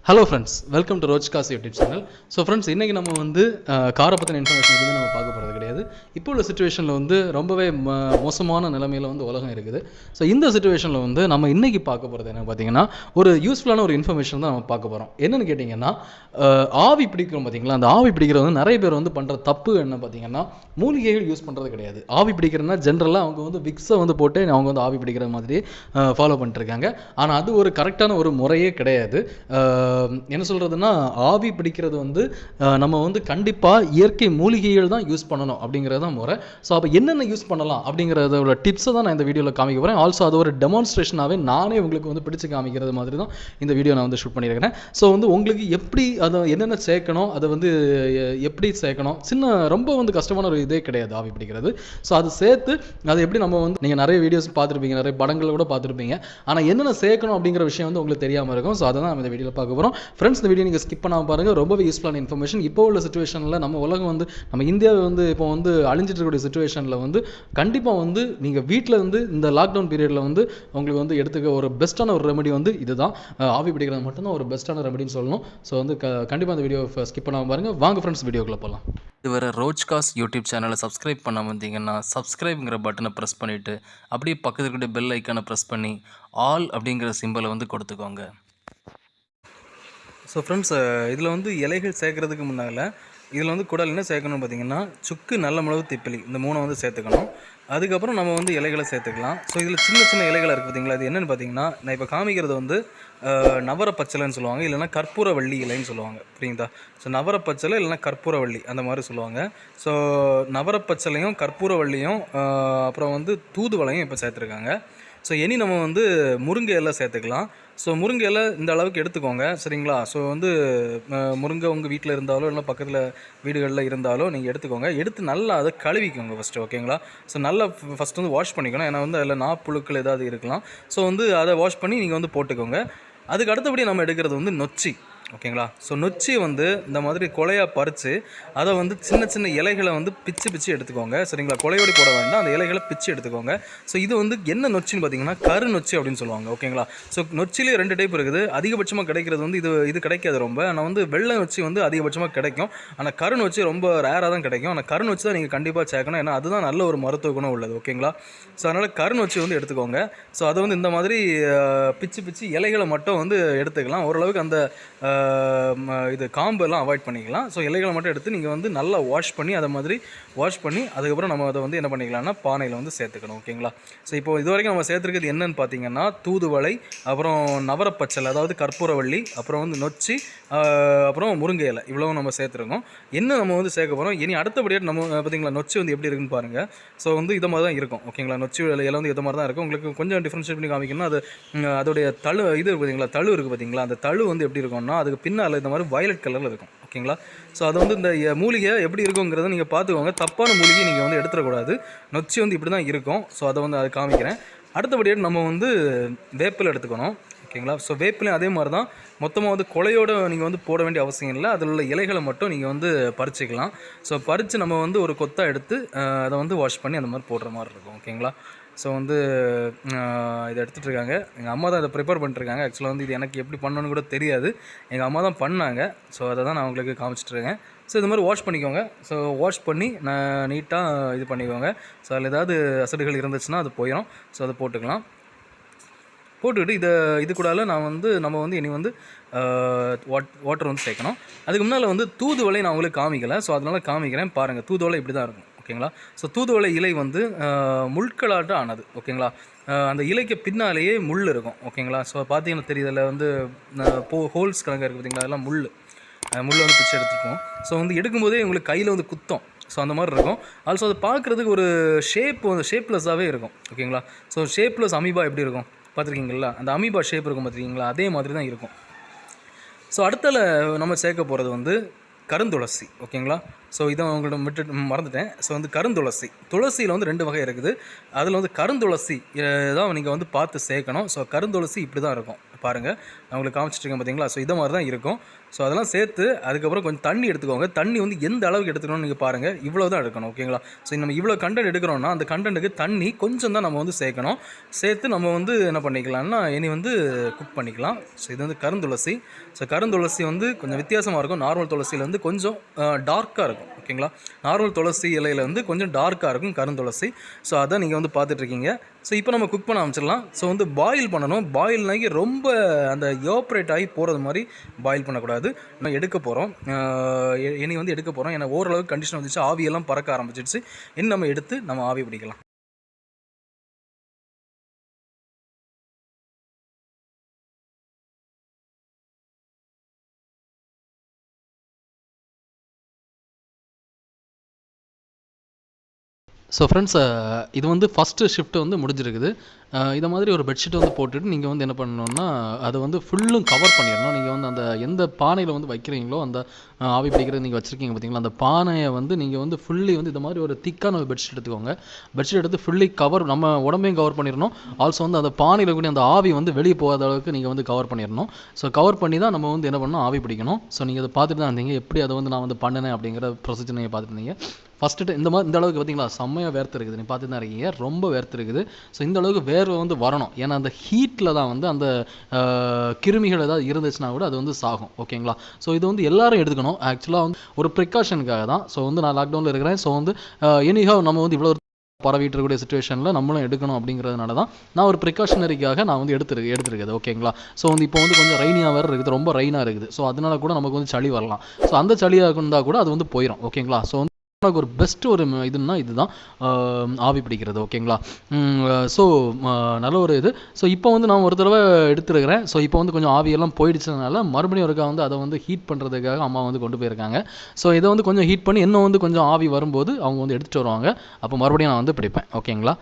Hello friends, welcome to ரோஜ்காஸ் YouTube channel. So friends, இன்றைக்கி நம்ம வந்து காரை பற்றின இன்ஃபர்மேஷன் எதுவுமே நம்ம பார்க்க போகிறது கிடையாது. இப்போ உள்ள சுச்சுவேஷனில் வந்து ரொம்பவே மோசமான நிலைமையில் வந்து உலகம் இருக்குது. ஸோ இந்த சுச்சுவேஷனில் வந்து நம்ம இன்றைக்கி பார்க்க போகிறது என்ன பார்த்தீங்கன்னா, ஒரு யூஸ்ஃபுல்லான ஒரு இன்ஃபர்மேஷன் தான் நம்ம பார்க்க போகிறோம். என்னென்னு கேட்டிங்கன்னா, ஆவி பிடிக்கிறோம் பார்த்தீங்களா, அந்த ஆவி பிடிக்கிறது வந்து நிறைய பேர் வந்து பண்ணுற தப்பு என்ன பார்த்தீங்கன்னா, மூலிகைகள் யூஸ் பண்ணுறது கிடையாது. ஆவி பிடிக்கிறதுனா ஜென்ரலாக அவங்க வந்து விக்ஸை வந்து போட்டு அவங்க வந்து ஆவி பிடிக்கிற மாதிரி ஃபாலோ பண்ணிட்டுருக்காங்க. ஆனால் அது ஒரு கரெக்டான ஒரு முறையே கிடையாது. என்ன சொல்கிறதுனா, ஆவி பிடிக்கிறது வந்து நம்ம வந்து கண்டிப்பாக இயற்கை மூலிகைகள் தான் யூஸ் பண்ணணும் அப்படிங்கிறது தான் முறை. ஸோ அப்போ என்னென்ன யூஸ் பண்ணலாம் அப்படிங்கிறதோட டிப்ஸை தான் நான் இந்த வீடியோவில் காமிக்க போகிறேன். ஆல்சோ அது ஒரு டெமான்ஸ்ட்ரேஷனாகவே நானே உங்களுக்கு வந்து பிடிச்சி காமிக்கிறது மாதிரி தான் இந்த வீடியோ நான் வந்து ஷூட் பண்ணியிருக்கிறேன். ஸோ வந்து உங்களுக்கு எப்படி அதை என்னென்ன சேர்க்கணும், அதை வந்து எப்படி சேர்க்கணும், ரொம்ப வந்து கஷ்டமான ஒரு இதே கிடையாது ஆவி பிடிக்கிறது. ஸோ அது சேர்த்து அதை எப்படி நம்ம வந்து நீங்கள் நிறைய வீடியோஸ் பார்த்துருப்பீங்க, நிறைய படங்கள் கூட பார்த்துருப்பீங்க. ஆனால் என்னென்ன சேர்க்கணும் அப்படிங்கிற விஷயம் வந்து உங்களுக்கு தெரியாமல் இருக்கும். ஸோ அதை தான் நம்ம இந்த வீடியோவில் பார்க்க போகிறோம். ஃப்ரெண்ட்ஸ், இந்த வீடியோ நீங்கள் ஸ்கிப் பண்ணாமல் பாருங்கள். ரொம்பவே யூஸ்ஃபுல்லான இன்ஃபர்மேஷன். இப்போ உள்ள சுச்சுவேஷனில் நம்ம உலகம் வந்து நம்ம இந்தியாவை வந்து இப்போ வந்து அழிஞ்சிட்டு இருக்கக்கூடிய சுச்சுவேஷனில் வந்து கண்டிப்பாக வந்து நீங்கள் வீட்டில் இருந்து இந்த லாக்டவுன் பீரியடில் வந்து உங்களுக்கு வந்து எடுத்துக்க ஒரு பெஸ்ட்டான ஒரு ரெமெடி வந்து இதுதான். ஆவி பிடிக்கிறது மட்டும்தான் ஒரு பெஸ்ட்டான ரெமெடின்னு சொல்லணும். ஸோ வந்து கண்டிப்பாக அந்த வீடியோ ஸ்கிப் பண்ணாமல் பாருங்கள். வாங்க ஃப்ரெண்ட்ஸ், வீடியோக்குள்ளே போகலாம். இதுவரை ரோஜ்காஸ் யூடியூப் சேனலை சப்ஸ்கிரைப் பண்ண வந்தீங்கன்னா சப்ஸ்கிரைப்ங்கிற பட்டனை ப்ரெஸ் பண்ணிவிட்டு அப்படியே பக்கத்தில் இருக்கிற பெல் ஐக்கானை ப்ரெஸ் பண்ணி ஆல் அப்படிங்கிற சிம்பலை வந்து கொடுத்துக்கோங்க. ஸோ ஃப்ரெண்ட்ஸ், இதில் வந்து இலைகள் சேர்க்குறதுக்கு முன்னால் இதில் வந்து குடல் என்ன சேர்க்கணும்னு பார்த்தீங்கன்னா, சுக்கு, நல்ல மிளகு, திப்பிலி இந்த 3 வந்து சேர்த்துக்கணும். அதுக்கப்புறம் நம்ம வந்து இலைகளை சேர்த்துக்கலாம். ஸோ இதில் சின்ன சின்ன இலைகள் இருக்குது பார்த்தீங்களா, அது என்னென்னு பார்த்தீங்கன்னா, நான் இப்போ காமிக்கிறது வந்து நவரப்பச்சலைன்னு சொல்லுவாங்க, இல்லைனா கற்பூரவள்ளி இலைன்னு சொல்லுவாங்க. புரியுதா? ஸோ நவரப்பச்சலை இல்லைனா கற்பூரவள்ளி அந்த மாதிரி சொல்லுவாங்க. ஸோ நவரப்பச்சலையும் கற்பூரவள்ளியும் அப்புறம் வந்து தூதுவளையும் இப்போ சேர்த்துருக்காங்க. ஸோ இனி நம்ம வந்து முருங்கை இலை சேர்த்துக்கலாம். ஸோ முருங்கை இலை இந்த அளவுக்கு எடுத்துக்கோங்க, சரிங்களா? ஸோ வந்து முருங்கை உங்கள் வீட்டில் இருந்தாலோ இல்லை பக்கத்தில் வீடுகளில் இருந்தாலோ நீங்கள் எடுத்துக்கோங்க. எடுத்து நல்லா அதை கழுவிக்கோங்க ஃபஸ்ட்டு, ஓகேங்களா? ஸோ நல்லா ஃபஸ்ட்டு வந்து வாஷ் பண்ணிக்கணும். ஏன்னா வந்து அதில் நாப்புழுக்கள் ஏதாவது இருக்கலாம். ஸோ வந்து அதை வாஷ் பண்ணி நீங்கள் வந்து போட்டுக்கோங்க. அதுக்கு அடுத்தபடி நம்ம எடுக்கிறது வந்து நொச்சி, ஓகேங்களா? ஸோ நொச்சி வந்து இந்த மாதிரி கொலையாக பறித்து அதை வந்து சின்ன சின்ன இலைகளை வந்து பிச்சு எடுத்துக்கோங்க, சரிங்களா? கொலையோடி போட வேண்டாம், அந்த இலைகளை பிச்சு எடுத்துக்கோங்க. ஸோ இது வந்து என்ன நொச்சின்னு பார்த்தீங்கன்னா, கரு நொச்சி அப்படின்னு சொல்லுவாங்க, ஓகேங்களா? ஸோ நொச்சிலே 2 டைப் இருக்குது. அதிகபட்சமாக கிடைக்கிறது வந்து இது கிடைக்காது ரொம்ப. ஆனால் வந்து வெள்ளை நொச்சி வந்து அதிகபட்சமாக கிடைக்கும். ஆனால் கரு நொச்சி ரொம்ப ரேராக தான் கிடைக்கும். ஆனால் கரு நொச்சி தான் நீங்கள் கண்டிப்பாக சேர்க்கணும். ஏன்னா அதுதான் நல்ல ஒரு மருத்துவ குணம் உள்ளது, ஓகேங்களா? ஸோ அதனால் கரு நொச்சி வந்து எடுத்துக்கோங்க. ஸோ அதை வந்து இந்த மாதிரி பிச்சு இலைகளை மட்டும் வந்து எடுத்துக்கலாம். ஓரளவுக்கு அந்த இது காம்பெல்லாம் அவாய்ட் பண்ணிக்கலாம். ஸோ இலைகளை மட்டும் எடுத்து நீங்கள் வந்து நல்லா வாஷ் பண்ணி அதுக்கப்புறம் நம்ம அதை வந்து என்ன பண்ணிக்கலாம்னா பானையில் வந்து சேர்த்துக்கணும், ஓகேங்களா? ஸோ இப்போ இது வரைக்கும் நம்ம சேர்த்துருக்கிறது என்னென்னு பார்த்தீங்கன்னா, தூதுவளை, அப்புறம் நவரப்பச்சலை அதாவது கற்பூரவள்ளி, அப்புறம் வந்து நொச்சி, அப்புறம் முருங்கை இலை, இவ்வளவு நம்ம சேர்த்துருக்கோம். என்ன நம்ம வந்து சேர்க்க போகிறோம் இனி அடுத்தபடியாக நம்ம பார்த்தீங்களா, நொச்சி வந்து எப்படி இருக்குன்னு பாருங்கள். ஸோ வந்து இதை மாதிரி தான் இருக்கும், ஓகேங்களா? நொச்சி இலை வந்து இதை மாதிரி தான் இருக்கும். உங்களுக்கு கொஞ்சம் டிஃப்ரென்ஷியேட் பண்ணி காமிக்கணும்னா, அது அதோடைய இது பார்த்தீங்களா, தழு இருக்குது பார்த்தீங்களா, அந்த தழு வந்து எப்படி இருக்கும்னா அதுக்கு பின்னால் இந்த மாதிரி வயலட் கலரில் இருக்கும், ஓகேங்களா? ஸோ அது வந்து இந்த மூலிகை எப்படி இருக்குங்கிறத நீங்கள் பார்த்துக்கோங்க. தப்பான மூலிகை நீங்கள் வந்து எடுத்துடக்கூடாது. நொச்சி வந்து இப்படி தான் இருக்கும். ஸோ அதை வந்து அதை காமிக்கிறேன். அடுத்தபடியாக நம்ம வந்து வேப்பிலை எடுத்துக்கணும், ஓகேங்களா? ஸோ வேப்பிலையும் அதே மாதிரி தான் மொத்தமாக வந்து கொலையோடு நீங்கள் வந்து போட வேண்டிய அவசியம் இல்லை. அதில் உள்ள இலைகளை மட்டும் நீங்கள் வந்து பறிச்சிக்கலாம். ஸோ பறித்து நம்ம வந்து ஒரு கொத்தாக எடுத்து அதை வந்து வாஷ் பண்ணி அந்த மாதிரி போடுற மாதிரி இருக்கும், ஓகேங்களா? ஸோ வந்து இதை எடுத்துகிட்டு இருக்காங்க. எங்கள் அம்மா தான் இதை ப்ரிப்பேர் பண்ணிட்டுருக்காங்க. ஆக்சுவலாக வந்து இது எனக்கு எப்படி பண்ணணுன்னு கூட தெரியாது. எங்கள் அம்மா தான் பண்ணாங்க. ஸோ அதை தான் நான் உங்களுக்கு காமிச்சிட்ருக்கேன். ஸோ இது மாதிரி வாஷ் பண்ணிக்கோங்க. ஸோ வாஷ் பண்ணி நான் நீட்டாக இது பண்ணிக்கோங்க. ஸோ அதில் ஏதாவது அசடுகள் இருந்துச்சுன்னா அது போயிடும். ஸோ அதை போட்டுக்கலாம். போட்டுக்கிட்டு இது கூட நம்ம வந்து இனி வந்து வாட்டர் வந்து சேர்க்கணும். அதுக்கு முன்னால் வந்து தூதுவளை நான் உங்களுக்கு காமிக்கலை. ஸோ அதனால் காமிக்கிறேன் பாருங்கள். தூதுவளை இப்படி தான் இருக்கும், ஓகேங்களா? ஸோ தூதுவளை இலை வந்து முள்களாட்டம் ஆனது, ஓகேங்களா? அந்த இலைக்கு பின்னாலேயே முள் இருக்கும், ஓகேங்களா? ஸோ பார்த்தீங்கன்னா தெரியுது, அதில் வந்து ஹோல்ஸ் கணக்காக இருக்குது பார்த்தீங்களா, அதெல்லாம் முள் வந்து பிச்சு எடுத்துருக்கோம். ஸோ வந்து எடுக்கும்போதே உங்களுக்கு கையில் வந்து குத்தம். ஸோ அந்த மாதிரி இருக்கும். ஆல்சோ அது பார்க்குறதுக்கு ஒரு ஷேப்லெஸ்ஸாகவே இருக்கும், ஓகேங்களா? ஸோ ஷேப்லெஸ் அமீபா எப்படி இருக்கும் பார்த்துருக்கீங்களா? அந்த அமீபா ஷேப் இருக்கும் பார்த்துருக்கீங்களா, அதே மாதிரி தான் இருக்கும். ஸோ அடுத்தல நம்ம சேர்க்க போகிறது வந்து கருந்துளசி, ஓகேங்களா? ஸோ இதை உங்கள்கிட்ட மறந்துட்டேன். ஸோ வந்து துளசியில் வந்து 2 வகை இருக்குது. அதில் வந்து கருந்துளசி தான் நீங்கள் வந்து பார்த்து சேர்க்கணும். ஸோ கருந்துளசி இப்படி தான் இருக்கும் பாருங்கள். நான் உங்களுக்கு காமிச்சிட்ருக்கேன் பார்த்தீங்களா. ஸோ இதை மாதிரி தான் இருக்கும். ஸோ அதெல்லாம் சேர்த்து அதுக்கப்புறம் கொஞ்சம் தண்ணி எடுத்துக்கோங்க. தண்ணி வந்து எந்த அளவுக்கு எடுத்துக்கணும்னு நீங்கள் பாருங்கள். இவ்வளோ தான் எடுக்கணும், ஓகேங்களா. ஸோ நம்ம இவ்வளோ கண்டென்ட் எடுக்கிறோன்னா அந்த கண்டென்ட்டுக்கு தண்ணி கொஞ்சம் தான் நம்ம வந்து சேர்க்கணும். சேர்த்து நம்ம வந்து என்ன பண்ணிக்கலாம்னா இனி வந்து குக் பண்ணிக்கலாம். ஸோ இது வந்து கருந்துளசி. ஸோ கருந்துளசி வந்து கொஞ்சம் வித்தியாசமாக இருக்கும். நார்மல் துளசியில் வந்து கொஞ்சம் டார்க்காக இருக்கும், ஓகேங்களா. நார்மல் துளசி இலையில் வந்து கொஞ்சம் டார்க்காக இருக்கும் கருந்துளசி. ஸோ அதான் நீங்கள் வந்து பார்த்துட்ருக்கீங்க. ஸோ இப்போ நம்ம குக் பண்ண ஆரம்பிச்சிடலாம். ஸோ வந்து பாயில் பண்ணணும். பாயில் ஆகி ரொம்ப அந்த எவாப்ரேட் ஆகி போகிறது மாதிரி பாயில் பண்ணக்கூடாது. நம்ம எடுக்க போகிறோம். இனி வந்து எடுக்க போகிறோம். ஏன்னா ஓரளவுக்கு கண்டிஷன் வந்துச்சு, ஆவியெல்லாம் பறக்க ஆரம்பிச்சிடுச்சு. இனி நம்ம எடுத்து நம்ம ஆவி பிடிக்கலாம். ஸோ ஃப்ரெண்ட்ஸ், இது வந்து ஃபஸ்ட்டு ஷிஃப்ட் வந்து முடிஞ்சிருக்குது. இதை மாதிரி ஒரு பெட்ஷீட்டை வந்து போட்டுட்டு நீங்கள் வந்து என்ன பண்ணணும்னா அதை வந்து ஃபுல்லும் கவர் பண்ணிடணும். நீங்கள் வந்து அந்த எந்த பானையில் வந்து வைக்கிறீங்களோ அந்த ஆவி பிடிக்கிறது நீங்கள் வச்சுருக்கீங்க பார்த்தீங்களா, அந்த பானையை வந்து நீங்கள் வந்து ஃபுல்லி வந்து இது மாதிரி ஒரு திக்கான ஒரு பெட்ஷீட் எடுத்துக்கோங்க. பெட்ஷீட் எடுத்து ஃபுல்லி கவர், நம்ம உடம்பையும் கவர் பண்ணிடணும். ஆல்சோ வந்து அந்த பானையில் கூட அந்த ஆவி வந்து வெளியே போகாத அளவுக்கு நீங்கள் வந்து கவர் பண்ணிடணும். ஸோ கவர் பண்ணி தான் நம்ம வந்து என்ன பண்ணணும், ஆவி பிடிக்கணும். ஸோ நீங்கள் அதை பார்த்துட்டு தான் இருந்தீங்க எப்படி அதை வந்து நான் வந்து பண்ணினேன் அப்படிங்கிற ப்ரொசீஜர் நீங்கள் பார்த்துட்டு இருந்தீங்க. ஃபஸ்ட்டு இந்த அளவுக்கு பார்த்தீங்களா, செம்மையாக வேர்த்து இருக்குது. நீ பார்த்து தான் இருக்கீங்க, ரொம்ப வேர்த்து இருக்குது. ஸோ இந்த அளவுக்கு வேர்வை வந்து வரணும். ஏன்னா அந்த ஹீட்டில் தான் வந்து அந்த கிருமிகள் ஏதாவது இருந்துச்சுன்னா கூட அது வந்து சாகும், ஓகேங்களா. ஸோ இது வந்து எல்லாரும் எடுத்துக்கணும். ஆக்சுவலாக வந்து ஒரு ப்ரிகாஷனுக்காக தான். ஸோ வந்து நான் லாக்டவுனில் இருக்கிறேன். ஸோ வந்து எனிஹவ் நம்ம வந்து இவ்வளோ பரவிட்டு இருக்கக்கூடிய சுச்சுவேஷனில் நம்மளும் எடுக்கணும் அப்படிங்கிறதுனால தான் நான் ஒரு ப்ரிகாஷனரிக்காக நான் வந்து எடுத்துருக்குது, ஓகேங்களா. ஸோ வந்து இப்போ வந்து கொஞ்சம் ரெய்னியாக வேறு இருக்குது, ரொம்ப ரெய்னாக இருக்குது. ஸோ அதனால கூட நமக்கு வந்து சளி வரலாம். ஸோ அந்த சளியாக இருந்தால் கூட அது வந்து போயிடும், ஓகேங்களா. ஸோ வந்து ஒரு பெஸ்ட் ஒரு இதுன்னா இதுதான் ஆவி பிடிக்கிறது, ஓகேங்களா. ஸோ நல்ல ஒரு இது. ஸோ இப்போ வந்து நான் ஒரு தடவை எடுத்துருக்கிறேன். ஸோ இப்போ வந்து கொஞ்சம் ஆவியெல்லாம் போயிடுச்சதுனால மறுபடியும் ஒருக்கா வந்து அதை வந்து ஹீட் பண்ணுறதுக்காக அம்மா வந்து கொண்டு போயிருக்காங்க. ஸோ இதை வந்து கொஞ்சம் ஹீட் பண்ணி இன்னும் வந்து கொஞ்சம் ஆவி வரும்போது அவங்க வந்து எடுத்துகிட்டு வருவாங்க. அப்போ மறுபடியும் நான் வந்து பிடிப்பேன், ஓகேங்களா.